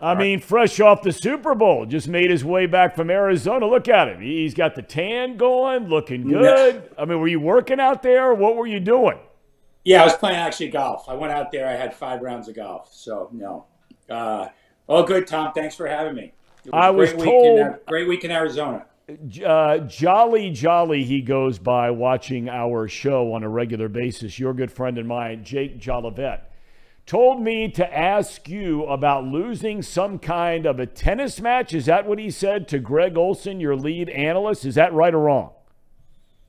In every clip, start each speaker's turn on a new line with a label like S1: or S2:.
S1: I mean, fresh off the Super Bowl, just made his way back from Arizona. Look at him. He's got the tan going, looking good. I mean, were you working out there? What were you doing?
S2: Yeah, I was playing actually golf. I went out there. I had 5 rounds of golf. So, no. All good, Thom. Thanks for having me. It was a great week in Arizona.
S1: Jolly, he goes by watching our show on a regular basis. Your good friend and mine, Jake Jolivet, told me to ask you about losing some kind of a tennis match. Is that what he said to Greg Olson, your lead analyst? Is that right or wrong?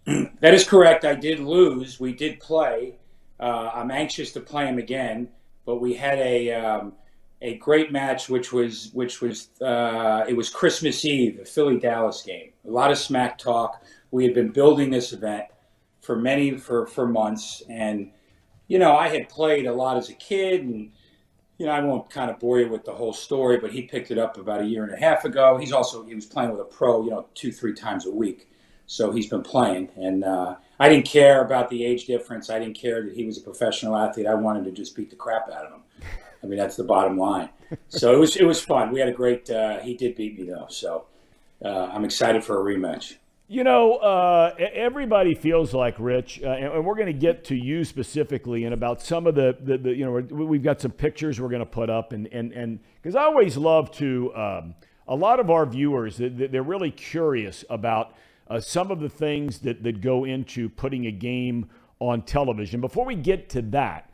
S2: That is correct. I did lose. We did play. I'm anxious to play him again, but we had a great match, which was it was Christmas Eve, the Philly-Dallas game. A lot of smack talk. We had been building this event for months, and I had played a lot as a kid, and I won't kind of bore you with the whole story, but he picked it up about a year and a half ago. He was playing with a pro, 2-3 times a week, so he's been playing, and I didn't care about the age difference. I didn't care that he was a professional athlete. I wanted to just beat the crap out of him. I mean, that's the bottom line. So it was fun. We had a great. He did beat me though, so I'm excited for a rematch.
S1: Everybody feels like, Rich, and we're going to get to you specifically and about some of the we've got some pictures we're going to put up, and because I always love to, a lot of our viewers, they're really curious about some of the things that go into putting a game on television. Before we get to that,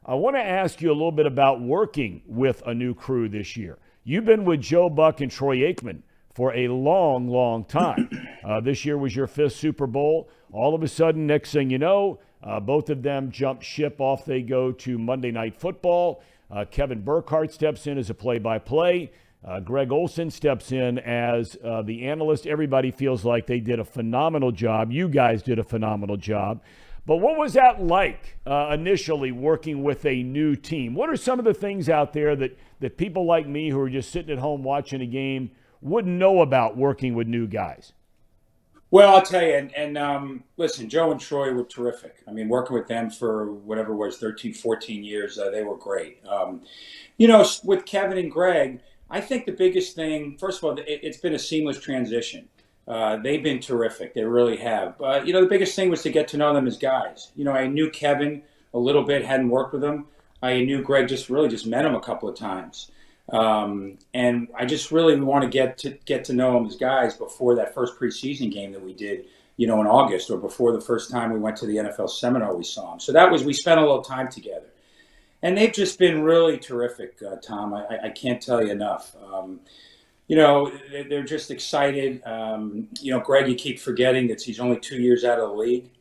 S1: I want to ask you a little bit about working with a new crew this year. You've been with Joe Buck and Troy Aikman for a long, long time. This year was your 5th Super Bowl. All of a sudden, next thing you know, both of them jump ship. Off they go to Monday Night Football. Kevin Burkhardt steps in as a play-by-play. Greg Olson steps in as the analyst. Everybody feels like they did a phenomenal job. You guys did a phenomenal job. But what was that like initially working with a new team? What are some of the things out there that people like me who are just sitting at home watching a game wouldn't know about working with new guys?
S2: Well, I'll tell you, and listen, Joe and Troy were terrific. I mean, working with them for whatever it was, 13, 14 years, they were great. With Kevin and Greg, I think the biggest thing, first of all, it's been a seamless transition. They've been terrific. They really have. The biggest thing was to get to know them as guys. I knew Kevin a little bit, hadn't worked with him. I knew Greg just met him a couple of times. And I just really want to get to know them as guys before that first preseason game that we did, in August, or before the first time we went to the NFL seminar we saw them. So we spent a little time together. And they've just been really terrific, Thom. I can't tell you enough. They're just excited. Greg, you keep forgetting that he's only 2 years out of the league,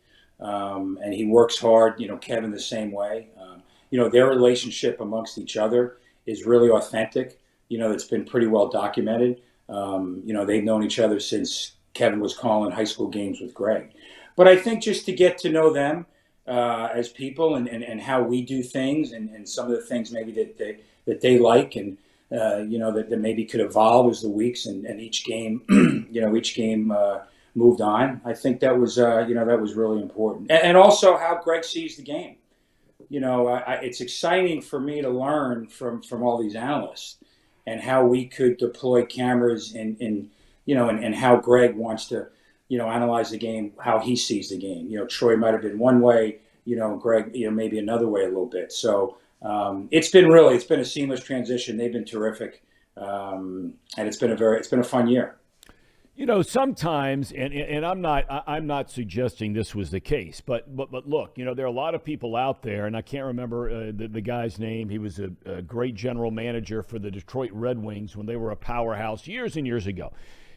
S2: and he works hard. Kevin the same way. Their relationship amongst each other is really authentic. It's been pretty well documented. They've known each other since Kevin was calling high school games with Greg. But I think just to get to know them as people and how we do things and some of the things maybe that they like and that maybe could evolve as the weeks and each game, moved on. I think that was really important. And also how Greg sees the game. It's exciting for me to learn from all these analysts and how we could deploy cameras and how Greg wants to, analyze the game, how he sees the game. Troy might have been one way, Greg, maybe another way a little bit. So, it's been a seamless transition. They've been terrific, and it's been a fun year.
S1: Sometimes, and I'm not suggesting this was the case, but look, there are a lot of people out there, and I can't remember the guy's name. He was a great general manager for the Detroit Red Wings when they were a powerhouse years and years ago.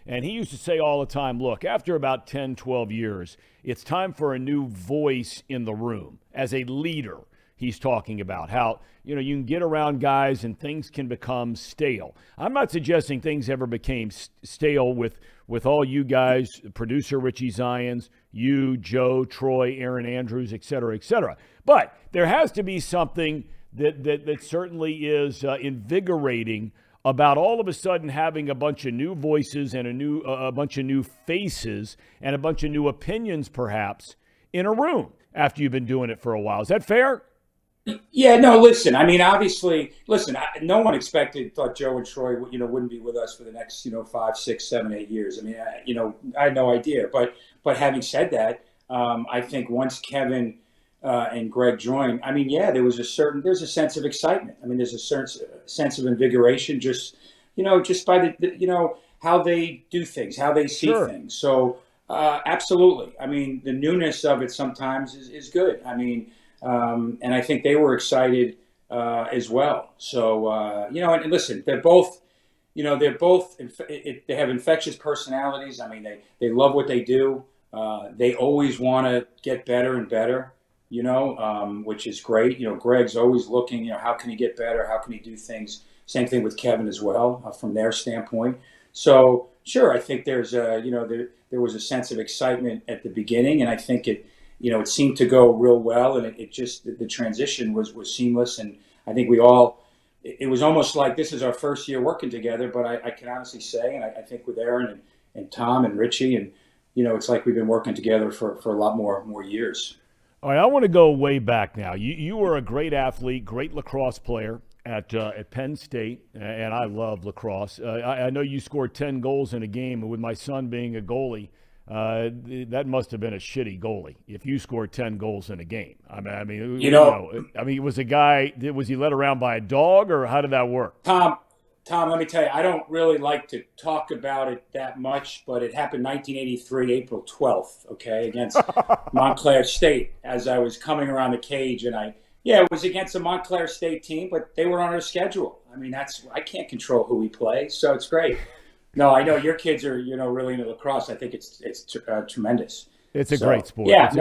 S1: And he used to say all the time, look, after about 10, 12 years, it's time for a new voice in the room as a leader. He's talking about how, you can get around guys and things can become stale. I'm not suggesting things ever became stale with all you guys, producer Richie Zions, you, Joe, Troy, Aaron Andrews, et cetera, et cetera. But there has to be something that certainly is invigorating about all of a sudden having a bunch of new voices and a bunch of new faces and a bunch of new opinions perhaps in a room after you've been doing it for a while. Is that fair?
S2: Yeah, no, listen, I mean, obviously, listen, no one thought Joe and Troy, wouldn't be with us for the next, 5, 6, 7, 8 years. I mean, I had no idea. But having said that, I think once Kevin and Greg joined, I mean, yeah, there's a sense of excitement. I mean, there's a certain sense of invigoration just by how they do things, how they see
S1: Sure.
S2: things. So, absolutely. I mean, the newness of it sometimes is good. I mean, and I think they were excited as well. So and listen, they have infectious personalities. I mean, they love what they do. They always want to get better and better. Which is great. Greg's always looking. How can he get better? How can he do things? Same thing with Kevin as well, from their standpoint. So sure, I think there was a sense of excitement at the beginning, and I think it seemed to go real well, and it just the transition was seamless, and I think it was almost like this is our first year working together. But I can honestly say, and I think with Aaron and Thom and Richie, and it's like we've been working together for a lot more years.
S1: All right, I want to go way back now. You were a great athlete, great lacrosse player at Penn State, and I love lacrosse. I know you scored 10 goals in a game, and with my son being a goalie, that must have been a shitty goalie if you scored 10 goals in a game. I mean, was he led around by a dog, or how did that work?
S2: Thom, let me tell you, I don't really like to talk about it that much, but it happened 1983, April 12th, okay, against Montclair State, as I was coming around the cage, and it was against a Montclair State team, but they were on our schedule. I mean, I can't control who we play, so it's great. No, I know your kids are, really into lacrosse. I think it's tremendous.
S1: It's a great sport.
S2: Yeah,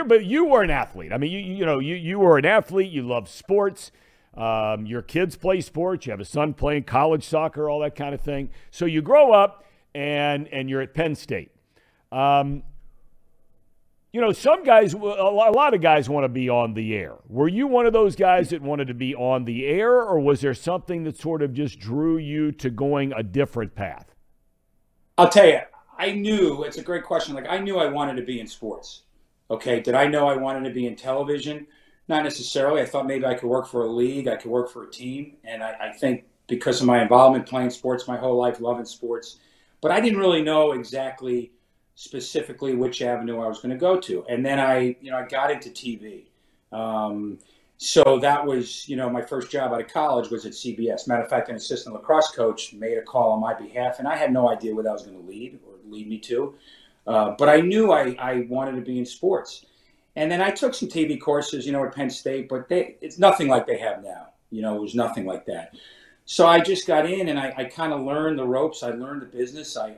S1: but you were an athlete. I mean, you were an athlete. You love sports. Your kids play sports. You have a son playing college soccer, all that kind of thing. So you grow up and you're at Penn State. Some guys, a lot of guys want to be on the air. Were you one of those guys that wanted to be on the air, or was there something that sort of just drew you to going a different path?
S2: I'll tell you, it's a great question. Like, I knew I wanted to be in sports. Okay. Did I know I wanted to be in television? Not necessarily. I thought maybe I could work for a league. I could work for a team. And I think because of my involvement playing sports my whole life, loving sports, but I didn't really know exactly specifically which avenue I was going to go to. And then I got into TV. So that was, my first job out of college was at CBS. Matter of fact, an assistant lacrosse coach made a call on my behalf, and I had no idea what that was going to lead me to. But I knew I wanted to be in sports. And then I took some TV courses, at Penn State, but it's nothing like they have now. It was nothing like that. So I just got in, and I kind of learned the ropes. I learned the business. I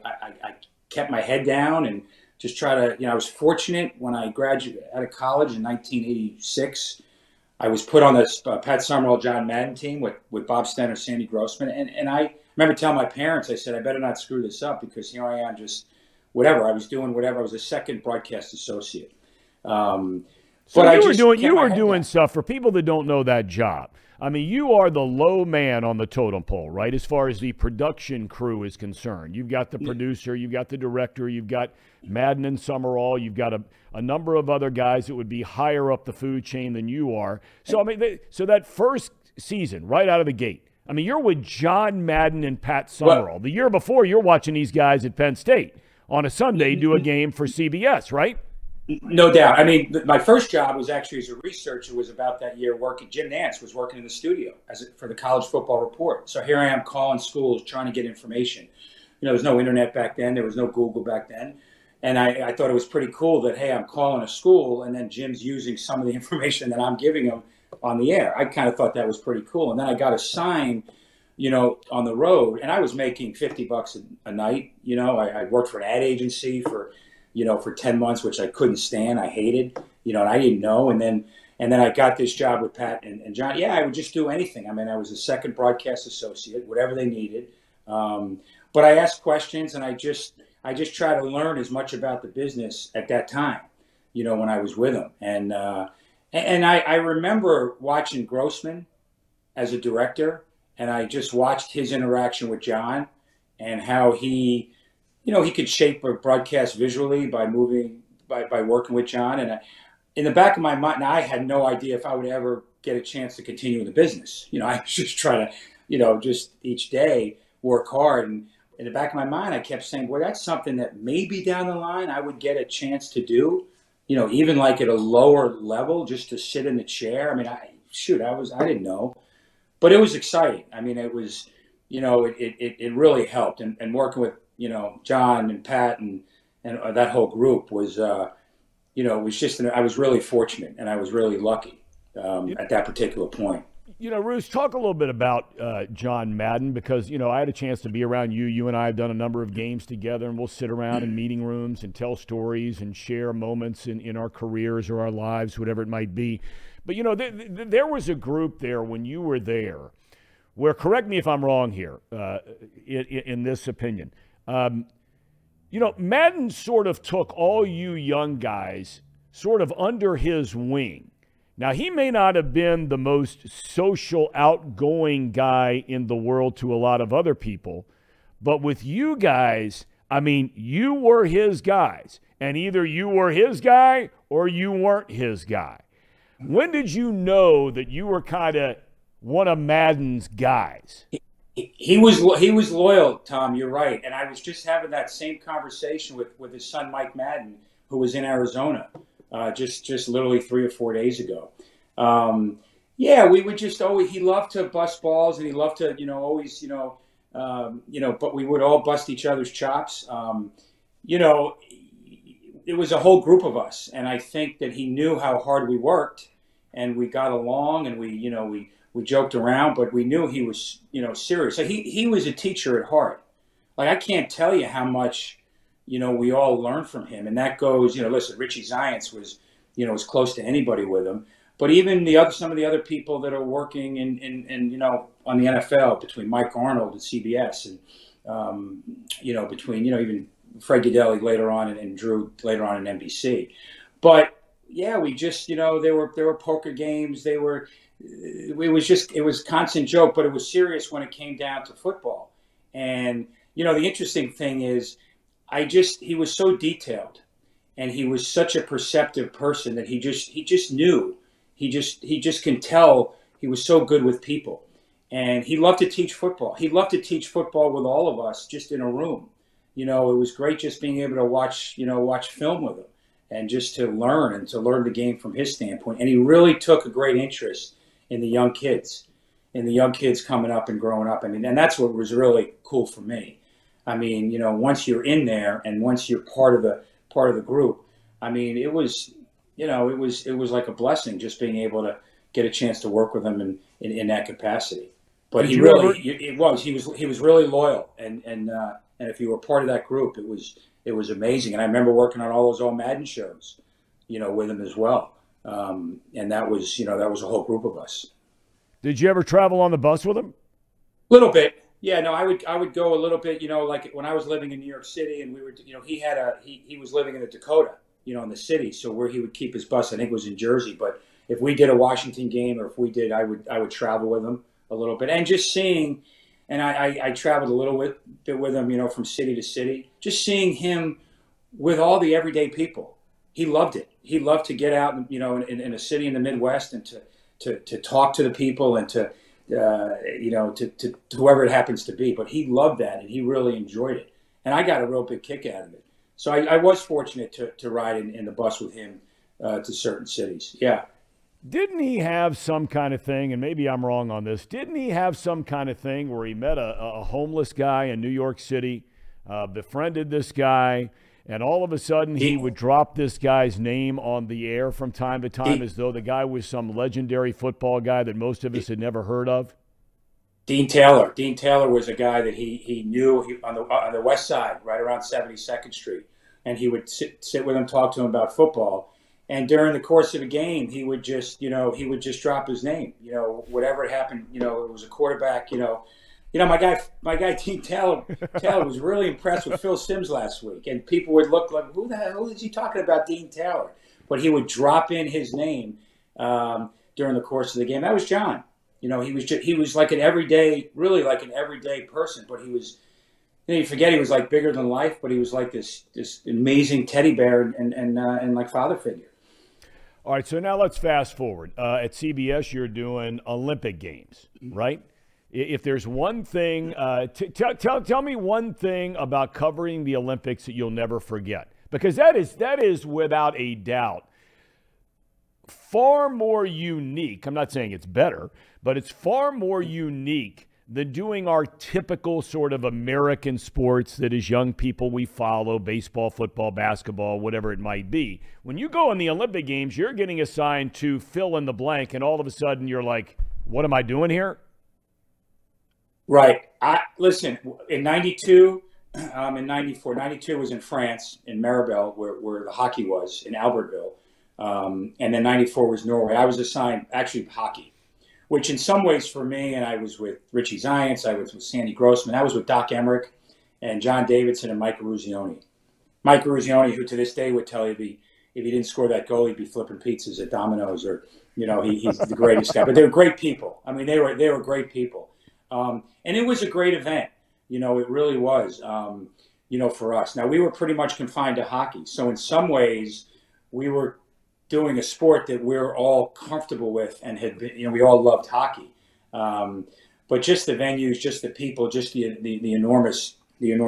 S2: kept my head down and just try to, I was fortunate when I graduated out of college in 1986. I was put on this Pat Summerall, John Madden team with Bob Stenner, Sandy Grossman. And I remember telling my parents, I said, I better not screw this up, because here I am just whatever. I was doing whatever. I was a second broadcast associate.
S1: So you were doing stuff for people that don't know that job. I mean, you are the low man on the totem pole, right? As far as the production crew is concerned, you've got the producer, you've got the director, you've got Madden and Summerall, you've got a number of other guys that would be higher up the food chain than you are. So I mean, so that first season, right out of the gate, I mean, you're with John Madden and Pat Summerall. The year before, you're watching these guys at Penn State on a Sunday do a game for CBS, right?
S2: No doubt. I mean, my first job was actually as a researcher. Was about that year working. Jim Nance was working in the studio for the College Football Report. So here I am calling schools trying to get information. There was no internet back then. There was no Google back then. And I thought it was pretty cool that, hey, I'm calling a school and then Jim's using some of the information that I'm giving him on the air. I kind of thought that was pretty cool. And then I got assigned, on the road, and I was making $50 a night. I worked for an ad agency for 10 months, which I couldn't stand. I hated, and I didn't know. And then I got this job with Pat and John. Yeah, I would just do anything. I mean, I was a second broadcast associate, whatever they needed. But I asked questions, and I just tried to learn as much about the business at that time, when I was with them. And I remember watching Grossman as a director, and I just watched his interaction with John and how he could shape a broadcast visually by working with John. And in the back of my mind, I had no idea if I would ever get a chance to continue in the business. I was just trying to, just each day work hard. And in the back of my mind, I kept saying, boy, that's something that maybe down the line I would get a chance to do, even like at a lower level, just to sit in the chair. I mean, I didn't know, but it was exciting. I mean, it was, it really helped. And working with, John and Pat and that whole group was, it was just, I was really fortunate and I was really lucky at that particular point.
S1: Roos, talk a little bit about John Madden, because, I had a chance to be around you. You and I have done a number of games together, and we'll sit around in meeting rooms and tell stories and share moments in our careers or our lives, whatever it might be. But, there was a group there when you were there where, correct me if I'm wrong here, in this opinion, Madden sort of took all you young guys sort of under his wing. Now, he may not have been the most social, outgoing guy in the world to a lot of other people, but with you guys, I mean, you were his guys, and either you were his guy or you weren't his guy. When did you know that you were kind of one of Madden's guys?
S2: He was loyal, Thom. You're right. And I was just having that same conversation with his son, Mike Madden, who was in Arizona just literally 3 or 4 days ago. We would just always, he loved to bust balls, and he loved to, always, but we would all bust each other's chops. It was a whole group of us. And I think that he knew how hard we worked, and we got along, and we joked around, but we knew he was, serious. So he was a teacher at heart. Like, I can't tell you how much, we all learned from him. And that goes, listen, Richie Zients was, as close to anybody with him. But even some of the other people that are working in on the NFL, between Mike Arnold at CBS and, between, even Fred Gaudelli later on and Drew later on in NBC. But yeah, we just, there were poker games. It was constant joke, but it was serious when it came down to football. And, the interesting thing is, he was so detailed, and he was such a perceptive person that he just knew, he just can tell he was so good with people. And he loved to teach football. He loved to teach football with all of us just in a room. It was great just being able to watch film with him and just to learn the game from his standpoint. And he really took a great interest in the young kids coming up and growing up. I mean, and that's what was really cool for me. I mean, once you're in there and once you're part of the group, I mean, it was like a blessing just being able to get a chance to work with him in that capacity. But he was really loyal, and if you were part of that group, it was amazing. And I remember working on all those old Madden shows, with him as well. And that was a whole group of us.
S1: Did you ever travel on the bus with him?
S2: A little bit. Yeah, no, I would go a little bit, like when I was living in New York City, and we were, he was living in the Dakota, in the city. So where he would keep his bus, I think was in Jersey. But if we did a Washington game, or if we did, I would travel with him a little bit, and just seeing, and I traveled a little bit with him, from city to city, just seeing him with all the everyday people. He loved it. He loved to get out, in a city in the Midwest, and to talk to the people, and to whoever it happens to be. But he loved that, and he really enjoyed it. And I got a real big kick out of it. So I was fortunate to ride in the bus with him to certain cities. Yeah.
S1: Didn't he have some kind of thing, and maybe I'm wrong on this, didn't he have some kind of thing where he met a homeless guy in New York City, befriended this guy, and all of a sudden he would drop this guy's name on the air from time to time as though the guy was some legendary football guy that most of us had never heard of?
S2: Dean Taylor. Dean Taylor was a guy that he knew on the west side, right around 72nd Street. And he would sit with him, talk to him about football. And during the course of a game, he would just drop his name. Whatever had happened, it was a quarterback, my guy Dean Taylor was really impressed with Phil Simms last week, and people would look like, who the hell is he talking about, Dean Taylor? But he would drop in his name during the course of the game. That was John. He was like an everyday person, but he was. You forget he was like bigger than life, but he was like this amazing teddy bear and like father figure.
S1: All right, so now let's fast forward. At CBS, you're doing Olympic Games, right? If there's one thing, tell me one thing about covering the Olympics that you'll never forget, because that is without a doubt far more unique. I'm not saying it's better, but it's far more unique than doing our typical sort of American sports that as young people we follow, baseball, football, basketball, whatever it might be. When you go in the Olympic Games, you're getting assigned to fill in the blank, and all of a sudden you're like, what am I doing here?
S2: Right. Listen, in 92, in 94, 92 was in France, in Maribel, where the hockey was, in Albertville. And then 94 was Norway. I was assigned actually hockey, which in some ways for me, and I was with Richie Zients, I was with Sandy Grossman, I was with Doc Emmerich and John Davidson and Mike Eruzione. Mike Eruzione, who to this day would tell you if he didn't score that goal, he'd be flipping pizzas at Domino's, or, you know, he's the greatest guy. But they were great people. I mean, they were great people. And it was a great event. You know, it really was, you know, for us. Now, we were pretty much confined to hockey. So in some ways, we were doing a sport that we're all comfortable with and had been, you know, we all loved hockey. But just the venues, just the people, just the enormous event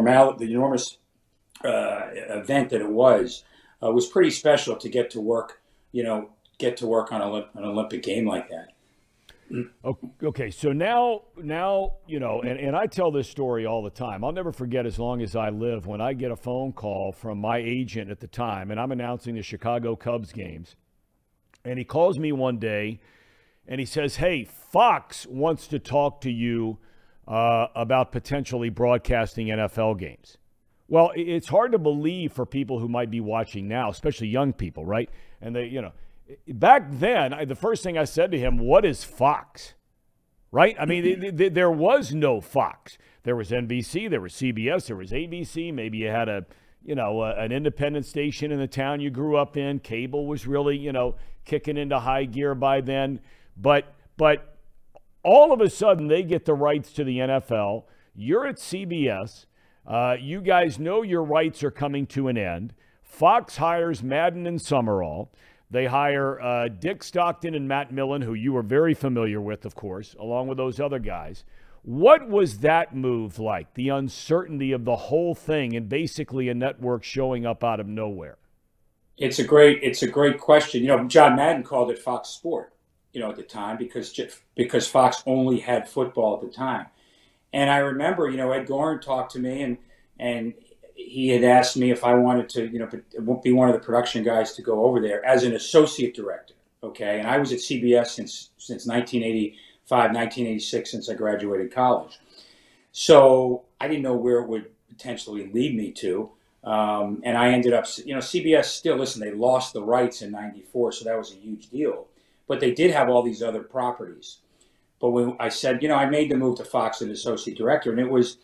S2: that it was pretty special to get to work, you know, on an Olympic game like that.
S1: Okay, so now you know, and I tell this story all the time. I'll never forget as long as I live when I get a phone call from my agent at the time, and I'm announcing the Chicago Cubs games. And he calls me one day, and he says, hey, Fox wants to talk to you about potentially broadcasting NFL games. Well, it's hard to believe for people who might be watching now, especially young people, right? And they, you know, back then, the first thing I said to him, what is Fox? Right? I mean, there was no Fox. There was NBC, there was CBS, there was ABC. Maybe you had an independent station in the town you grew up in. Cable was really, you know, kicking into high gear by then. But all of a sudden, they get the rights to the NFL. You're at CBS. You guys know your rights are coming to an end. Fox hires Madden and Summerall. They hire Dick Stockton and Matt Millen, who you were very familiar with, of course, along with those other guys. What was that move like, the uncertainty of the whole thing and basically a network showing up out of nowhere?
S2: It's a great question. You know, John Madden called it Fox Sport, you know, at the time because Fox only had football at the time. And I remember, you know, Ed Gorin talked to me and he had asked me if I wanted to, you know, be one of the production guys to go over there as an associate director. Okay. And I was at CBS since 1985, 1986, since I graduated college. So I didn't know where it would potentially lead me to. And I ended up, you know, CBS still, listen, they lost the rights in 94. So that was a huge deal, but they did have all these other properties. But when I said, you know, I made the move to Fox as associate director, and it was,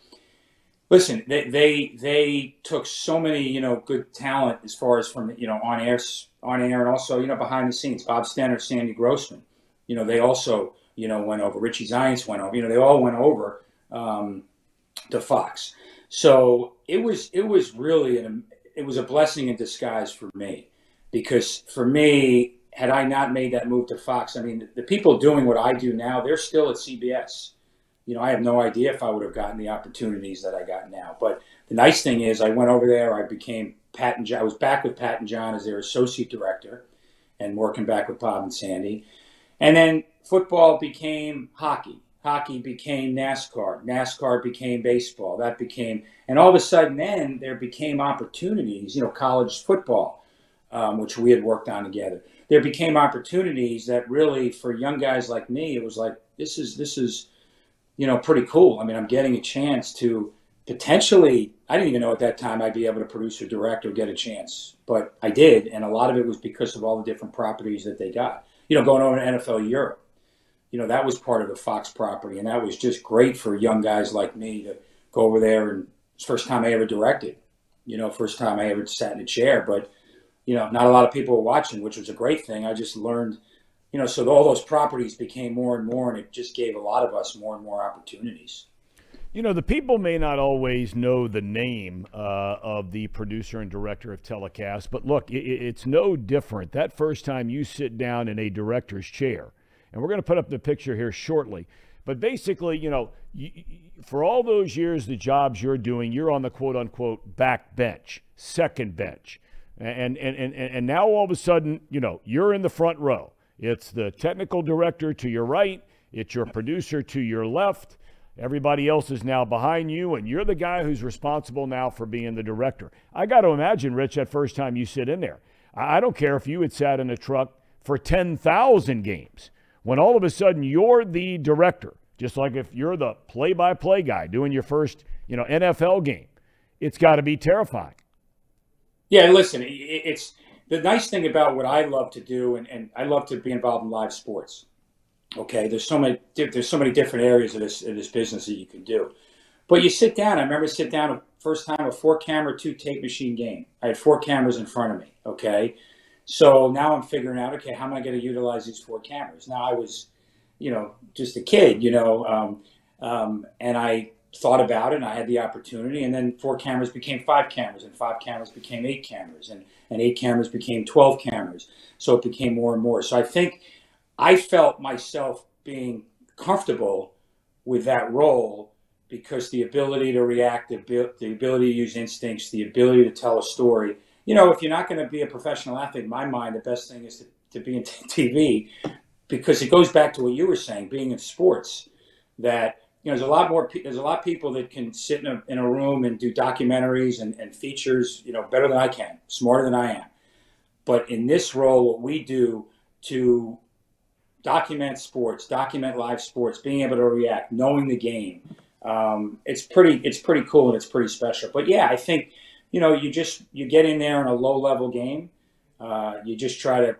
S2: listen, they took so many, you know, good talent as far as from, you know, on air and also, you know, behind the scenes. Bob Stenner, Sandy Grossman, you know, they also, you know, went over. Richie Zients went over. You know, they all went over to Fox. So it was really it was a blessing in disguise for me, because for me, had I not made that move to Fox, I mean, the people doing what I do now, they're still at CBS. You know, I have no idea if I would have gotten the opportunities that I got now. But the nice thing is I went over there. I became Pat and John. I was back with Pat and John as their associate director and working back with Bob and Sandy. And then football became hockey. Hockey became NASCAR. NASCAR became baseball. That became, and all of a sudden then there became opportunities, you know, college football, which we had worked on together. There became opportunities that really, for young guys like me, it was like, this is, you know, pretty cool. I mean, I'm getting a chance to potentially, I didn't even know at that time I'd be able to produce or direct or get a chance, but I did. And a lot of it was because of all the different properties that they got, you know, going over to NFL Europe, you know, that was part of the Fox property. And that was just great for young guys like me to go over there. And it's the first time I ever directed, you know, first time I ever sat in a chair, but, you know, not a lot of people were watching, which was a great thing. I just learned, you know, so all those properties became more and more, and it just gave a lot of us more and more opportunities.
S1: You know, the people may not always know the name of the producer and director of telecast, but look, it's no different. That first time you sit down in a director's chair, and we're going to put up the picture here shortly, but basically, you know, for all those years, the jobs you're doing, you're on the quote-unquote back bench, second bench. And now all of a sudden, you know, you're in the front row. It's the technical director to your right. It's your producer to your left. Everybody else is now behind you, and you're the guy who's responsible now for being the director. I got to imagine, Rich, that first time you sit in there, I don't care if you had sat in a truck for 10,000 games. When all of a sudden you're the director, just like if you're the play-by-play guy doing your first, you know, NFL game, it's got to be terrifying.
S2: Yeah, listen, it's the nice thing about what I love to do, and I love to be involved in live sports. Okay, there's so many different areas of this business that you can do. But you sit down. I remember sitting down first time a 4-camera, 2-tape machine game. I had 4 cameras in front of me. Okay, so now I'm figuring out, okay, how am I going to utilize these 4 cameras? Now I was, you know, just a kid, you know, and I thought about it, and I had the opportunity, and then 4 cameras became 5 cameras, and 5 cameras became 8 cameras, and 8 cameras became 12 cameras. So it became more and more. So I think I felt myself being comfortable with that role because the ability to react, the ability to use instincts, the ability to tell a story. You know, if you're not going to be a professional athlete, in my mind, the best thing is to be in TV, because it goes back to what you were saying, being in sports, that, you know, there's a lot of people that can sit in a room and do documentaries and features, you know, better than I can, smarter than I am. But in this role, what we do to document sports, document live sports, being able to react, knowing the game. It's pretty cool, and it's pretty special. But yeah, I think, you know, you get in there in a low level game. You just try to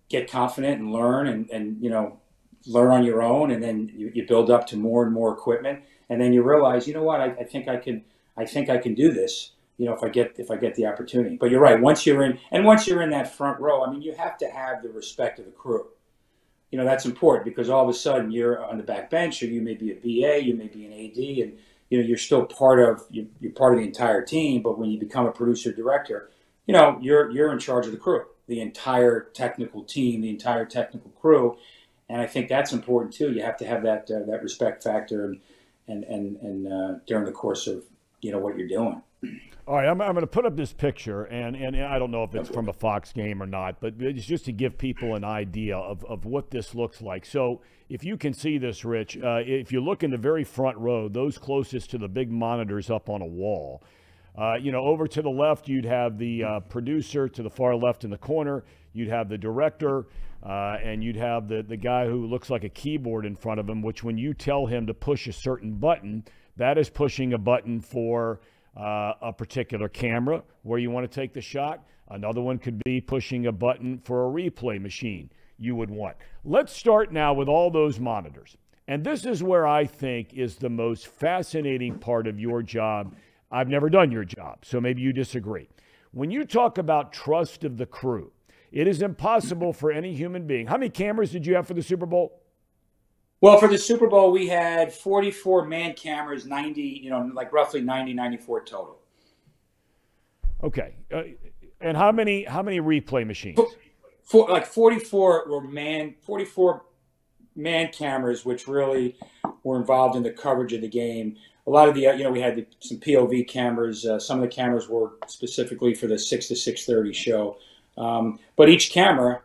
S2: get confident and learn and you know, learn on your own. And then you build up to more and more equipment. And then you realize, you know what, I think I can do this, you know, if I get the opportunity. But you're right. Once you're in that front row, I mean, you have to have the respect of the crew. You know, that's important, because all of a sudden you're on the back bench, or you may be a BA, you may be an AD, and, you know, you're still you're part of the entire team. But when you become a producer director, you know, you're in charge of the crew, the entire technical team, the entire technical crew. And I think that's important too. You have to have that respect factor and during the course of, you know, what you're doing.
S1: All right, I'm going to put up this picture, and I don't know if it's from a Fox game or not, but it's just to give people an idea of what this looks like. So if you can see this, Rich, if you look in the very front row, those closest to the big monitors up on a wall, you know, over to the left, you'd have the producer. To the far left in the corner, you'd have the director, and you'd have the guy who looks like a keyboard in front of him, which when you tell him to push a certain button, that is pushing a button for a particular camera where you want to take the shot. Another one could be pushing a button for a replay machine you would want. Let's start now with all those monitors. And this is where I think is the most fascinating part of your job. I've never done your job, so maybe you disagree. When you talk about trust of the crew, it is impossible for any human being. How many cameras did you have for the Super Bowl?
S2: Well, for the Super Bowl, we had 44 man cameras, 90, you know, like roughly 90, 94 total.
S1: Okay. And how many replay machines?
S2: Like 44 man cameras, which really were involved in the coverage of the game. A lot of the, you know, we had some POV cameras. Some of the cameras were specifically for the 6 to 6:30 show. But each camera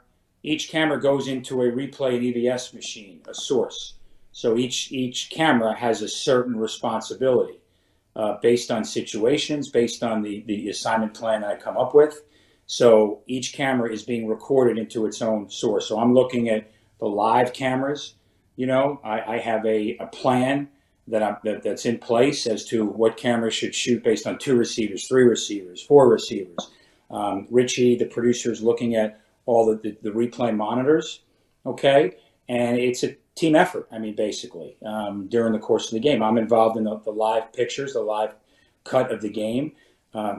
S2: goes into a replay and EVS machine, a source. So each camera has a certain responsibility based on situations, based on the assignment plan that I come up with. So each camera is being recorded into its own source. So I'm looking at the live cameras. You know, I have a plan that's in place as to what cameras should shoot based on 2 receivers, 3 receivers, 4 receivers. Richie, the producer, is looking at all the replay monitors, okay? And it's a team effort, I mean, basically, during the course of the game. I'm involved in the live pictures, the live cut of the game,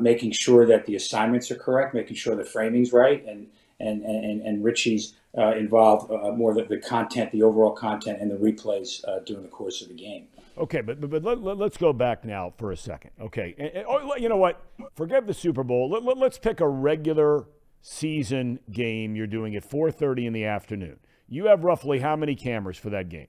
S2: making sure that the assignments are correct, making sure the framing's right, and Richie's involved more the content, the overall content, and the replays during the course of the game.
S1: Okay, but let's go back now for a second. Okay, you know what? Forget the Super Bowl. Let's pick a regular season game you're doing at 4:30 in the afternoon. You have roughly how many cameras for that game?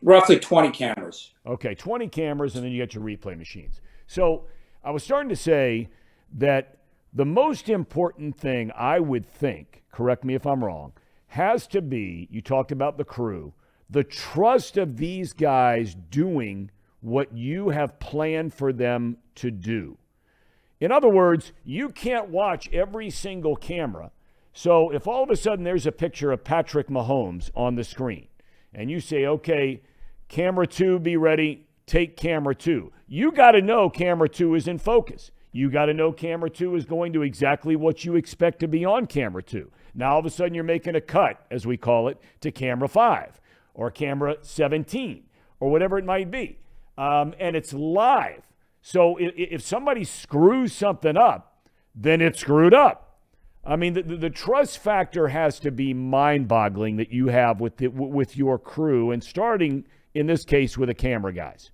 S2: Roughly 20 cameras.
S1: Okay, 20 cameras, and then you get your replay machines. So I was starting to say that the most important thing, I would think, correct me if I'm wrong, has to be, you talked about the crew, the trust of these guys doing what you have planned for them to do. In other words, you can't watch every single camera. So if all of a sudden there's a picture of Patrick Mahomes on the screen, and you say, okay, camera 2, be ready, take camera 2. You got to know camera 2 is in focus. You got to know camera 2 is going to exactly what you expect to be on camera 2. Now, all of a sudden, you're making a cut, as we call it, to camera 5 or camera 17 or whatever it might be. And it's live. So if somebody screws something up, then it's screwed up. I mean, the trust factor has to be mind-boggling that you have with your crew, and starting, in this case, with the camera guys.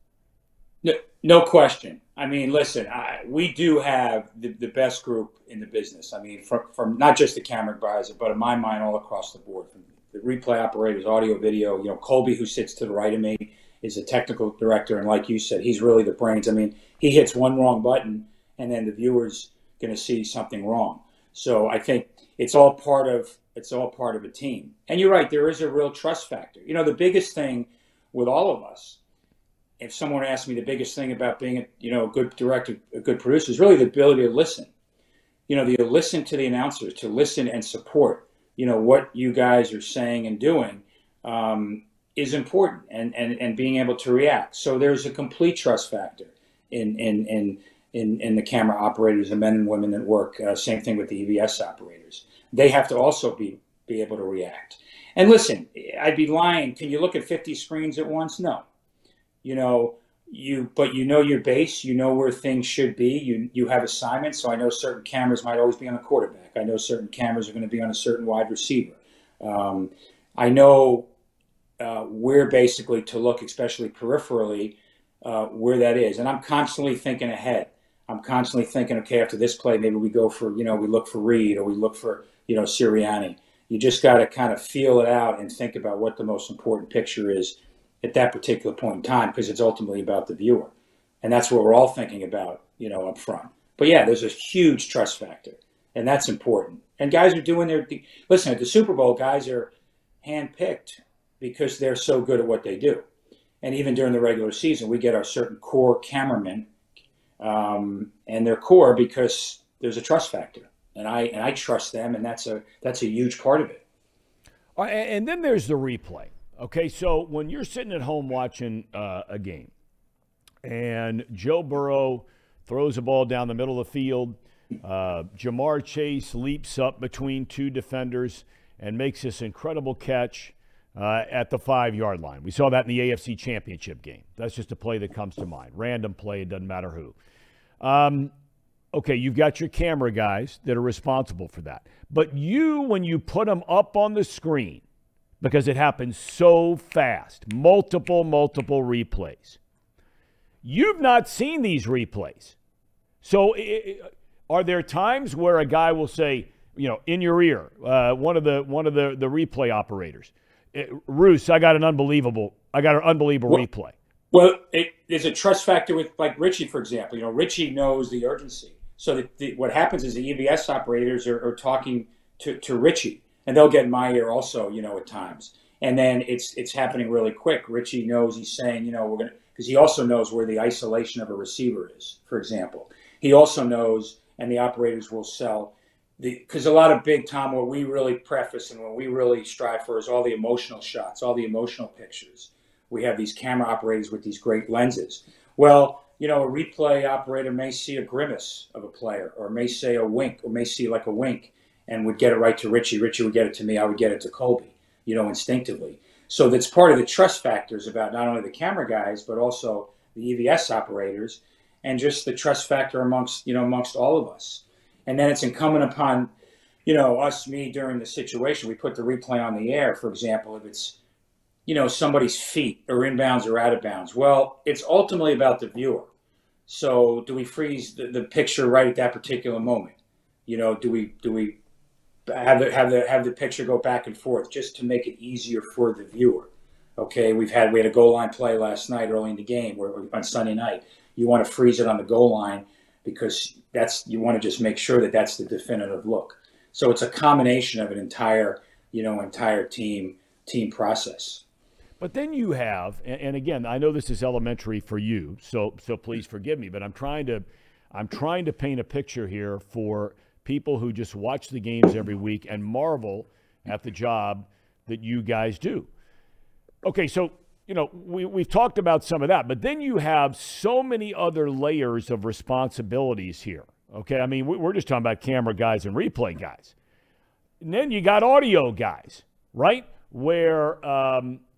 S2: No question. I mean, listen, we do have the best group in the business. I mean, from not just the camera guys, but in my mind, all across the board. From the replay operators, audio, video. You know, Colby, who sits to the right of me, is a technical director, and like you said, he's really the brains. I mean, he hits one wrong button, and then the viewer's going to see something wrong. So I think it's all part of a team. And you're right, there is a real trust factor. You know, the biggest thing with all of us, if someone asked me the biggest thing about being a good director, a good producer, is really the ability to listen. You know, to listen to the announcers, to listen and support, what you guys are saying and doing is important, and being able to react. So there's a complete trust factor in the camera operators, the men and women that work. Same thing with the EVS operators. They have to also be able to react. And listen, I'd be lying. Can you look at 50 screens at once? No. But you know your base, you know where things should be. You have assignments. So I know certain cameras might always be on a quarterback. I know certain cameras are going to be on a certain wide receiver. I know where basically to look, especially peripherally, where that is. And I'm constantly thinking ahead. I'm constantly thinking, okay, after this play, maybe we go for, we look for Reed, or we look for, Sirianni. You just got to kind of feel it out and think about what the most important picture is at that particular point in time, because it's ultimately about the viewer. And that's what we're all thinking about, up front. But yeah, there's a huge trust factor, and that's important. And guys are doing listen, at the Super Bowl, guys are handpicked because they're so good at what they do. And even during the regular season, we get our certain core cameramen, and they're core because there's a trust factor. And I trust them, and that's a huge part of it.
S1: And then there's the replay. Okay, so when you're sitting at home watching a game, and Joe Burrow throws a ball down the middle of the field, Jamar Chase leaps up between two defenders and makes this incredible catch at the 5-yard line. We saw that in the AFC Championship game. That's just a play that comes to mind. Random play, it doesn't matter who. Okay, you've got your camera guys that are responsible for that. But when you put them up on the screen, because it happens so fast, multiple replays, you've not seen these replays. So are there times where a guy will say, in your ear, one of the replay operators, Roos, I got an unbelievable replay.
S2: Well, there's a trust factor with, like, Richie, for example. Richie knows the urgency. So what happens is the EVS operators are talking to Richie, and they'll get in my ear also, at times. And then it's happening really quick. Richie knows, he's saying, we're going to, because he also knows where the isolation of a receiver is, for example. He also knows, and the operators will sell, because a lot of big Thom, what we really preface and what we really strive for is all the emotional shots, all the emotional pictures. We have these camera operators with these great lenses. Well, a replay operator may see a grimace of a player, or may say a wink, or may see like a wink, and would get it right to Richie. Richie would get it to me. I would get it to Colby, instinctively. So that's part of the trust factors about not only the camera guys, but also the EVS operators, and just the trust factor amongst all of us. And then it's incumbent upon, me during the situation. We put the replay on the air, for example, if it's somebody's feet or inbounds or out of bounds. Well, it's ultimately about the viewer. So do we freeze the picture right at that particular moment? Do we have the picture go back and forth just to make it easier for the viewer? Okay, we had a goal line play last night early in the game, where on Sunday night. You want to freeze it on the goal line because you want to just make sure that that's the definitive look. So it's a combination of an entire team process.
S1: But then you have, and again, I know this is elementary for you, so please forgive me, but I'm trying to paint a picture here for people who just watch the games every week and marvel at the job that you guys do. Okay, so we've talked about some of that, but then you have so many other layers of responsibilities here. Okay, I mean, we're just talking about camera guys and replay guys. And then you got audio guys, right? Where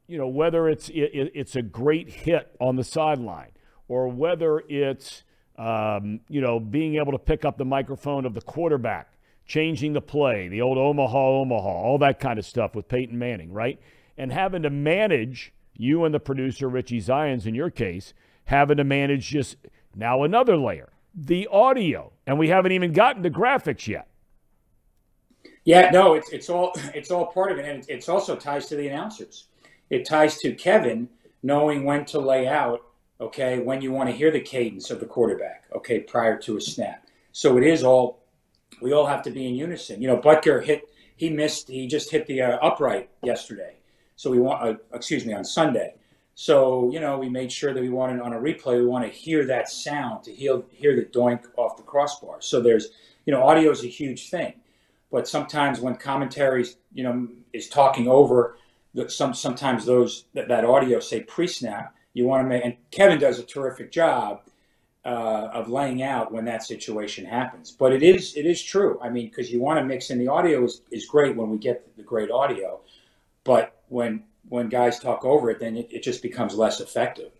S1: whether it's a great hit on the sideline, or whether it's being able to pick up the microphone of the quarterback, changing the play, the old Omaha, all that kind of stuff with Peyton Manning, right? And having to manage, you and the producer, Richie Zions in your case, having to manage just now another layer, the audio. And we haven't even gotten to graphics yet.
S2: Yeah, no, it's all part of it. And it also ties to the announcers. It ties to Kevin knowing when to lay out, okay, when you want to hear the cadence of the quarterback, okay, prior to a snap. So we all have to be in unison. Butker he just hit the upright yesterday. So on Sunday. So, we made sure that we wanted on a replay, we want to hear that sound, to hear the doink off the crossbar. So there's, audio is a huge thing. But sometimes when commentaries, is talking over, sometimes that audio, say pre-snap, you want to make, and Kevin does a terrific job of laying out when that situation happens. But it is true. I mean, because you want to mix in, the audio is great when we get the great audio, but when guys talk over it, then it just becomes less effective.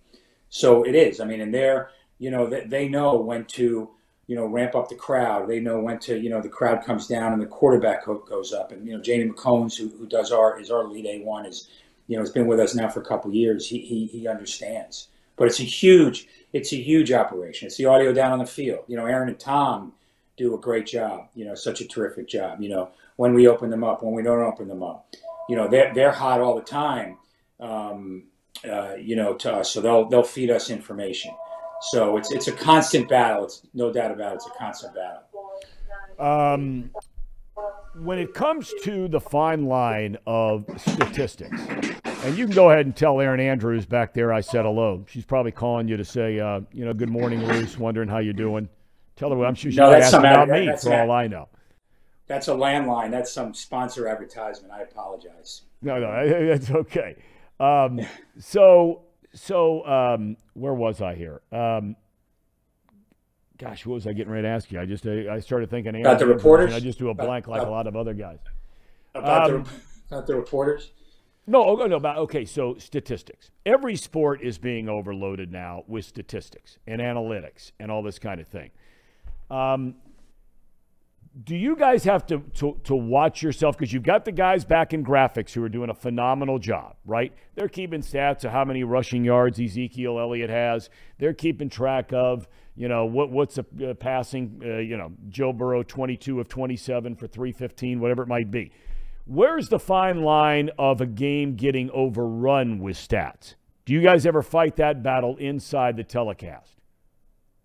S2: So it is. I mean, and they know when to, ramp up the crowd. They know when to, the crowd comes down and the quarterback goes up. And, Jamie McCombs, who is our lead A1, has been with us now for a couple of years. He understands. But it's a huge operation. It's the audio down on the field. Aaron and Thom do a great job, such a terrific job, when we open them up, when we don't open them up. They're hot all the time, to us. So they'll feed us information. So it's a constant battle. It's no doubt about it. It's a constant battle.
S1: When it comes to the fine line of statistics, and you can go ahead and tell Erin Andrews back there I said hello. She's probably calling you to say, good morning, Luce, wondering how you're doing. Tell her I'm sure she's asking about me for all I know.
S2: That's a landline. That's some sponsor advertisement. I apologize.
S1: No, that's okay. So where was I here? Gosh, what was I getting ready to ask you? I started thinking
S2: about the reporters.
S1: I just do a blank like a lot of other guys.
S2: About the reporters.
S1: So statistics. Every sport is being overloaded now with statistics and analytics and all this kind of thing. Do you guys have to watch yourself? Because you've got the guys back in graphics who are doing a phenomenal job, right? They're keeping stats of how many rushing yards Ezekiel Elliott has. They're keeping track of, what's a passing, Joe Burrow 22 of 27 for 315, whatever it might be. Where's the fine line of a game getting overrun with stats? Do you guys ever fight that battle inside the telecast?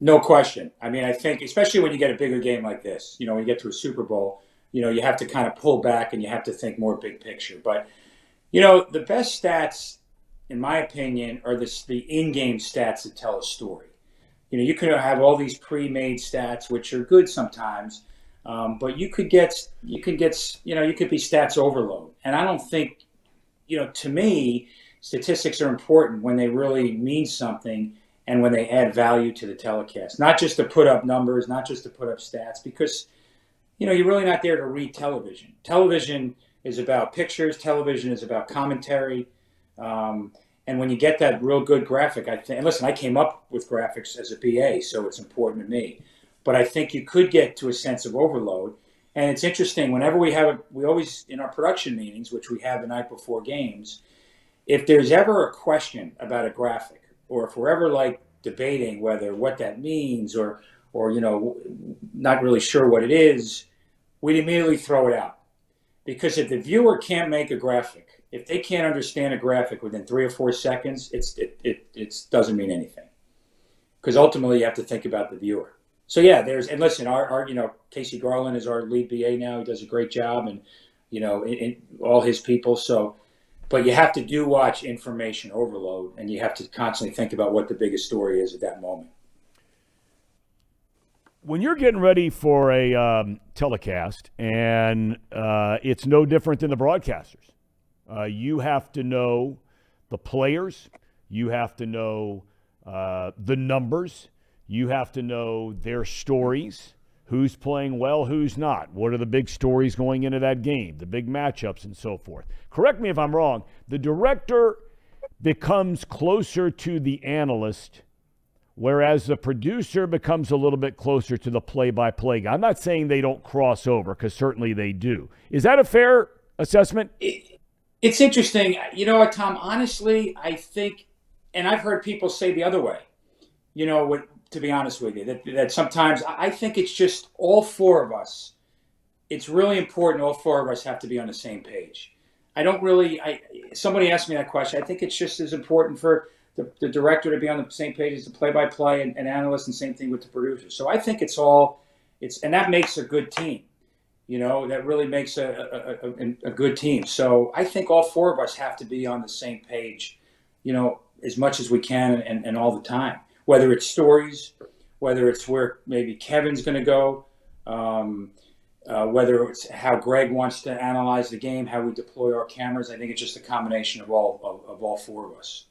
S2: No question. I mean, I think, especially when you get a bigger game like this, when you get to a Super Bowl, you have to kind of pull back and you have to think more big picture. But, the best stats, in my opinion, are the in-game stats that tell a story. You could have all these pre-made stats, which are good sometimes, but you could be stats overload. And I don't think, to me, statistics are important when they really mean something and when they add value to the telecast. Not just to put up numbers, not just to put up stats, because, you're really not there to read television. Television is about pictures. Television is about commentary. And when you get that real good graphic, and listen, I came up with graphics as a BA, so it's important to me. But I think you could get to a sense of overload. And it's interesting, whenever we always, in our production meetings, which we have the night before games, if there's ever a question about a graphic, or if we're ever like debating whether what that means, or not really sure what it is, we'd immediately throw it out. Because if the viewer can't make a graphic, if they can't understand a graphic within 3 or 4 seconds, it doesn't mean anything. Because ultimately you have to think about the viewer. So yeah, and listen, our Casey Garland is our lead BA now. He does a great job, and in all his people. So, but you have to watch information overload, and you have to constantly think about what the biggest story is at that moment.
S1: When you're getting ready for a telecast, and it's no different than the broadcasters, you have to know the players, you have to know the numbers, you have to know their stories, who's playing well, who's not, what are the big stories going into that game, the big matchups and so forth. Correct me if I'm wrong, the director becomes closer to the analyst, whereas the producer becomes a little bit closer to the play-by-play guy. I'm not saying they don't cross over, because certainly they do. Is that a fair assessment?
S2: It's interesting. You know what, Thom? Honestly, I think, and I've heard people say the other way, to be honest with you, that sometimes I think it's just all 4 of us. It's really important all 4 of us have to be on the same page. Somebody asked me that question. I think it's just as important for the director to be on the same page as the play-by-play and analyst, and same thing with the producer. So I think and that makes a good team. That really makes a good team. So I think all 4 of us have to be on the same page, as much as we can and all the time. Whether it's stories, whether it's where maybe Kevin's going to go, whether it's how Greg wants to analyze the game, how we deploy our cameras. I think it's just a combination of all 4 of us.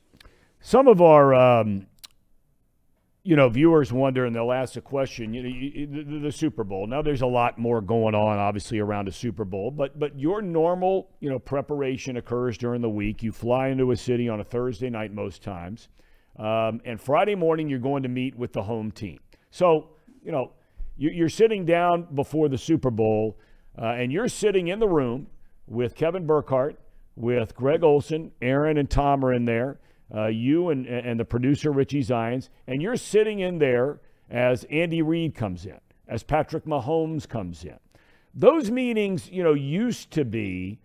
S1: Some of our, viewers wonder, and they'll ask a question, the Super Bowl. Now, there's a lot more going on, obviously, around a Super Bowl, but your normal, preparation occurs during the week. You fly into a city on a Thursday night most times, and Friday morning you're going to meet with the home team. So, you're sitting down before the Super Bowl, and you're sitting in the room with Kevin Burkhardt, with Greg Olson, Aaron and Thom are in there. You and the producer, Richie Zions, and you're sitting in there as Andy Reid comes in, as Patrick Mahomes comes in. Those meetings, used to be,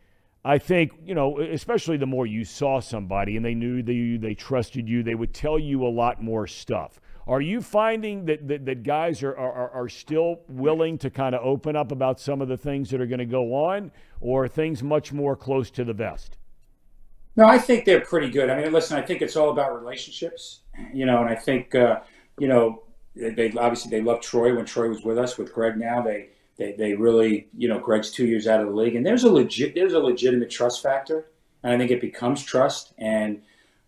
S1: I think, especially the more you saw somebody and they knew they trusted you, they would tell you a lot more stuff. Are you finding that guys are still willing to kind of open up about some of the things that are going to go on, or are things much more close to the vest?
S2: No, I think they're pretty good. I mean, listen, I think it's all about relationships, and I think, they obviously they love Troy when Troy was with us. With Greg now, they really, Greg's 2 years out of the league, and there's a legitimate trust factor, and I think it becomes trust. And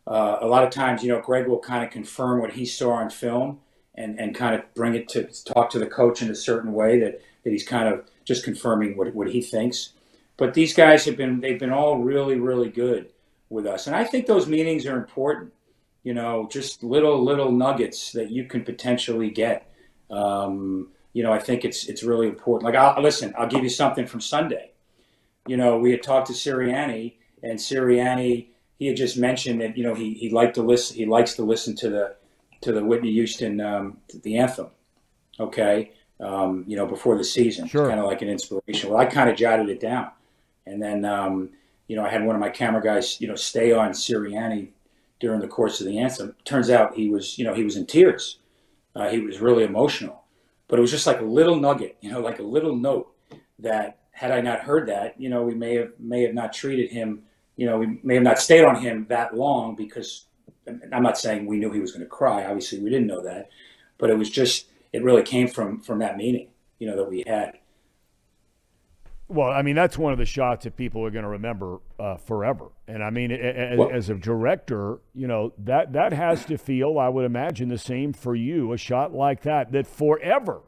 S2: a lot of times, Greg will kind of confirm what he saw on film and kind of bring it to talk to the coach in a certain way that he's kind of just confirming what he thinks. But these guys they've been all really, really good with us. And I think those meetings are important, just little nuggets that you can potentially get. I think it's really important. Like, I'll give you something from Sunday. We had talked to Sirianni, and Sirianni, he had just mentioned that, he likes to listen to the Whitney Houston, the anthem. Okay. Before the season.
S1: Sure.
S2: Kind of like an inspiration. Well, I kind of jotted it down. And then, I had one of my camera guys, stay on Sirianni during the course of the anthem. Turns out he was in tears. He was really emotional. But it was just like a little nugget, like a little note that, had I not heard that, we may have not treated him, we may have not stayed on him that long, because I'm not saying we knew he was going to cry. Obviously, we didn't know that. But it really came from that meeting, that we had.
S1: Well, I mean, that's one of the shots that people are going to remember forever. And I mean, as a director, that has to feel, I would imagine, the same for you. A shot like that forever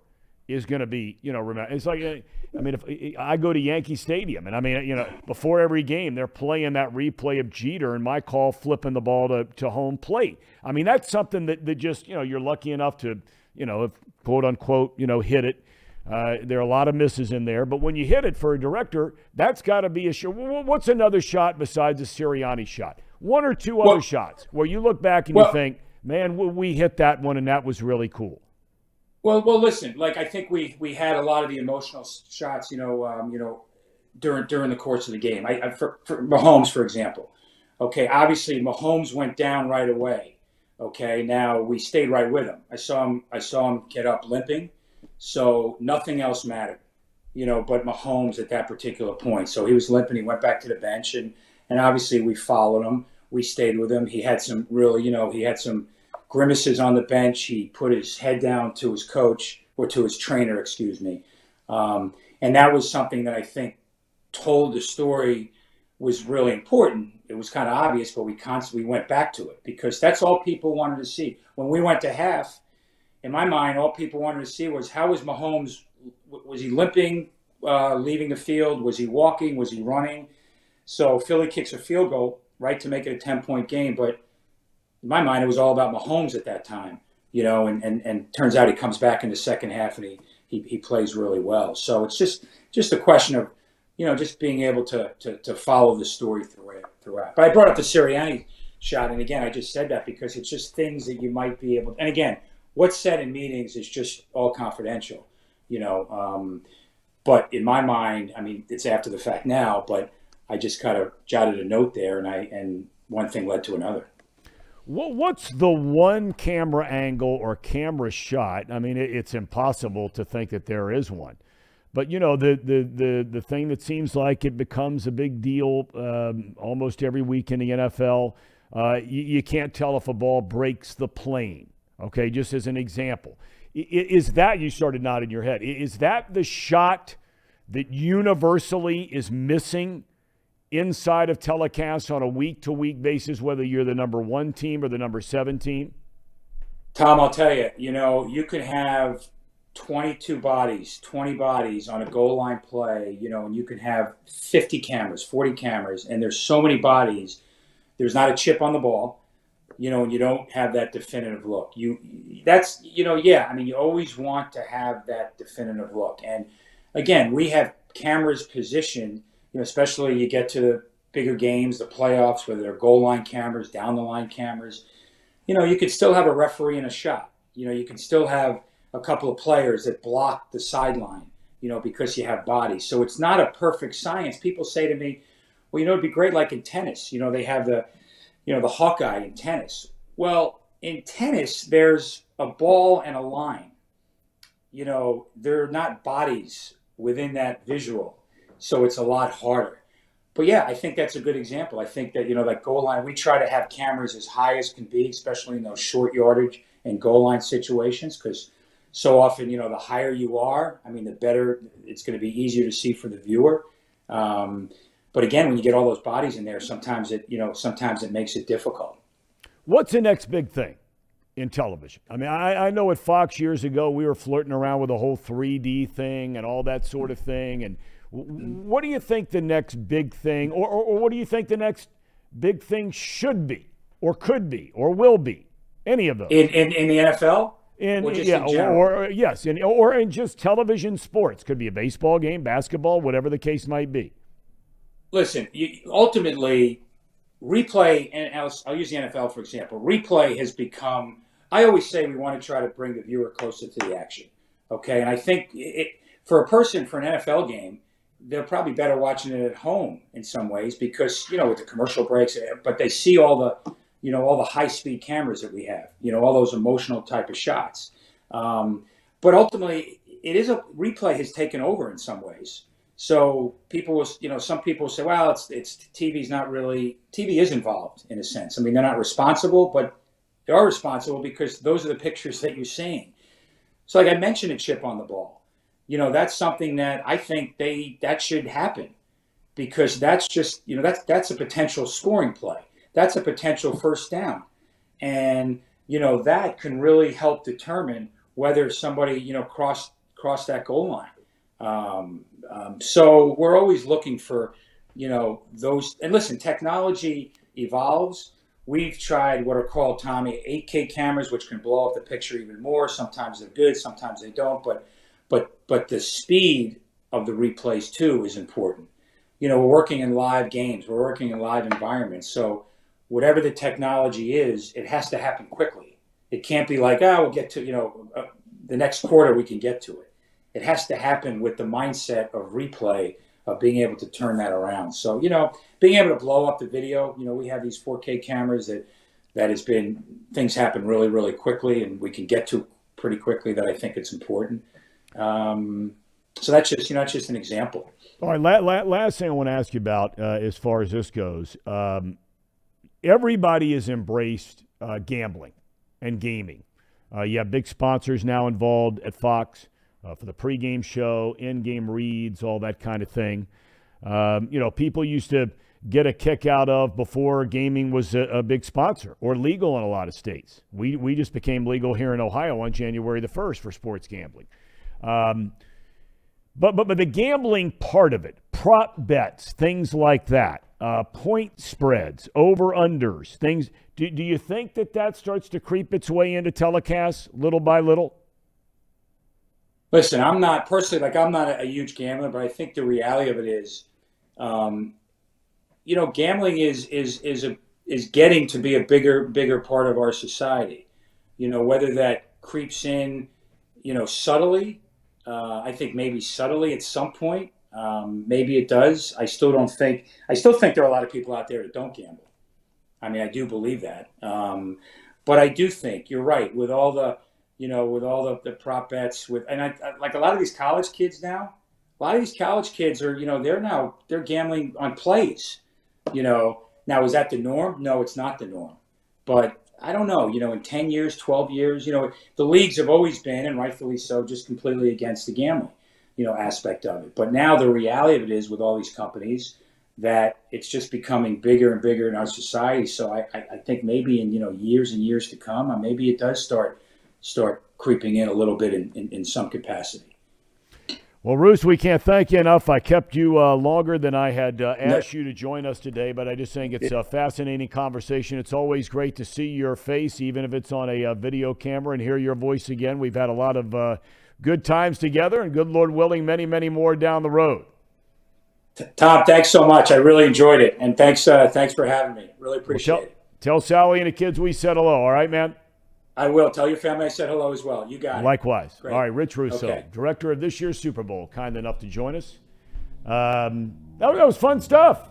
S1: is going to be, remember. It's like, I mean, if I go to Yankee Stadium, and I mean, before every game, they're playing that replay of Jeter and my call flipping the ball to home plate. I mean, that's something that just, you're lucky enough to, quote unquote, hit it. There are a lot of misses in there, but when you hit it for a director, that's got to be a shot. What's another shot besides the Sirianni shot? one or two other shots where you look back and you think, man, we hit that one and that was really cool.
S2: Well, listen. Like I think we had a lot of the emotional shots, during the course of the game. For Mahomes, for example. Okay, obviously Mahomes went down right away. Okay, now we stayed right with him. I saw him get up limping, so nothing else mattered, but Mahomes at that particular point. So he was limping. He went back to the bench, and obviously we followed him. We stayed with him. He had some really, he had some grimaces on the bench. He put his head down to his coach, or to his trainer, excuse me. And that was something that I think told the story was really important. It was kind of obvious, but we constantly went back to it because that's all people wanted to see. When we went to half, in my mind, all people wanted to see was how was Mahomes, was he limping, leaving the field? Was he walking? Was he running? So Philly kicks a field goal, right, to make it a 10-point game. But in my mind, it was all about Mahomes at that time, and turns out he comes back in the second half and he plays really well. So it's just a question of, just being able to follow the story throughout. But I brought up the Sirianni shot, and again, I just said that because it's just things that you might be able. And again, what's said in meetings is just all confidential, But in my mind, I mean, it's after the fact now, but I just kind of jotted a note there, and one thing led to another.
S1: What's the one camera angle or camera shot? I mean, it's impossible to think that there is one. But, the thing that seems like it becomes a big deal almost every week in the NFL, you can't tell if a ball breaks the plane, okay, just as an example. Is that, you started nodding your head, is that the shot that universally is missing inside of telecasts on a week-to-week basis, whether you're the number 1 team or the number 7 team?
S2: Thom, I'll tell you, you could have 22 bodies, 20 bodies on a goal line play, and you can have 50 cameras, 40 cameras, and there's so many bodies. There's not a chip on the ball, and you don't have that definitive look. You always want to have that definitive look. And again, we have cameras positioned, especially you get to the bigger games, the playoffs, whether they're goal line cameras, down the line cameras, you could still have a referee in a shot. You can still have a couple of players that block the sideline, because you have bodies. So it's not a perfect science. People say to me, well, it'd be great like in tennis. They have the Hawkeye in tennis. Well, in tennis, there's a ball and a line. They're not bodies within that visual. So it's a lot harder. But yeah, I think that's a good example. I think that, that goal line, we try to have cameras as high as can be, especially in those short yardage and goal line situations, because so often, the higher you are, the better it's going to be easier to see for the viewer. But again, when you get all those bodies in there, sometimes it makes it difficult. What's
S1: the next big thing in television? I know at Fox years ago, we were flirting around with the whole 3D thing and all that sort of thing. And what do you think the next big thing, or what do you think the next big thing should be, or could be, or will be? Any of those.
S2: In the NFL?
S1: Or in just television sports. Could be a baseball game, basketball, whatever the case might be.
S2: Listen, ultimately, replay, and I'll use the NFL for example. Replay has become, I always say we want to try to bring the viewer closer to the action. Okay, and I think for an NFL game, they're probably better watching it at home in some ways because, with the commercial breaks, but they see all the high-speed cameras that we have, all those emotional type of shots. But ultimately, replay has taken over in some ways. So people will, some people say, well, it's TV's not really, TV is involved in a sense. They're not responsible, but they are responsible because those are the pictures that you're seeing. So like I mentioned, a chip on the ball. That's something that I think that should happen because that's just, that's a potential scoring play. That's a potential first down. And, that can really help determine whether somebody, crossed that goal line. So we're always looking for, those. And listen, technology evolves. We've tried what are called, Tommy, 8K cameras, which can blow up the picture even more. Sometimes they're good, sometimes they don't. But the speed of the replays, too, is important. We're working in live games. We're working in live environments. So whatever the technology is, it has to happen quickly. It can't be like, we'll get to, the next quarter we can get to it. It has to happen with the mindset of replay, of being able to turn that around. So, being able to blow up the video, we have these 4K cameras that has been, things happen really, really quickly, and we can get to pretty quickly, that I think it's important. So that's just, it's just an example.
S1: All right, last thing I want to ask you about as far as this goes. Everybody has embraced gambling and gaming. You have big sponsors now involved at Fox for the pregame show, in-game reads, all that kind of thing. People used to get a kick out of before gaming was a big sponsor or legal in a lot of states. We just became legal here in Ohio on January the 1st for sports gambling. But the gambling part of it, prop bets, things like that, point spreads, over-unders, things. Do you think that starts to creep its way into telecasts little by little?
S2: Listen, I'm not personally, I'm not a huge gambler, but I think the reality of it is, gambling is getting to be a bigger part of our society. Whether that creeps in, subtly. I think maybe subtly at some point. Maybe it does. I still think there are a lot of people out there that don't gamble. I mean, I do believe that. But I do think you're right with all the, the prop bets and I like a lot of these college kids now. A lot of these college kids are, they're gambling on plays. Now is that the norm? No, it's not the norm. But I don't know, in 10 years, 12 years, the leagues have always been, and rightfully so, just completely against the gambling, aspect of it. But now the reality of it is with all these companies that it's just becoming bigger and bigger in our society. So I think maybe in, years and years to come, maybe it does start creeping in a little bit in some capacity.
S1: Well, Roos, we can't thank you enough. I kept you longer than I had asked you to join us today, but I just think it's a fascinating conversation. It's always great to see your face, even if it's on a video camera, and hear your voice again. We've had a lot of good times together, and good Lord willing, many, many more down the road.
S2: Thom, thanks so much. I really enjoyed it, and thanks for having me. Really appreciate it.
S1: Tell Sally and the kids we said hello, all right, man?
S2: I will. Tell your family I said hello as well. You got it.
S1: Likewise.
S2: Great.
S1: All right, Rich Russo,
S2: okay.
S1: Director of this year's Super Bowl, kind enough to join us. That was fun stuff.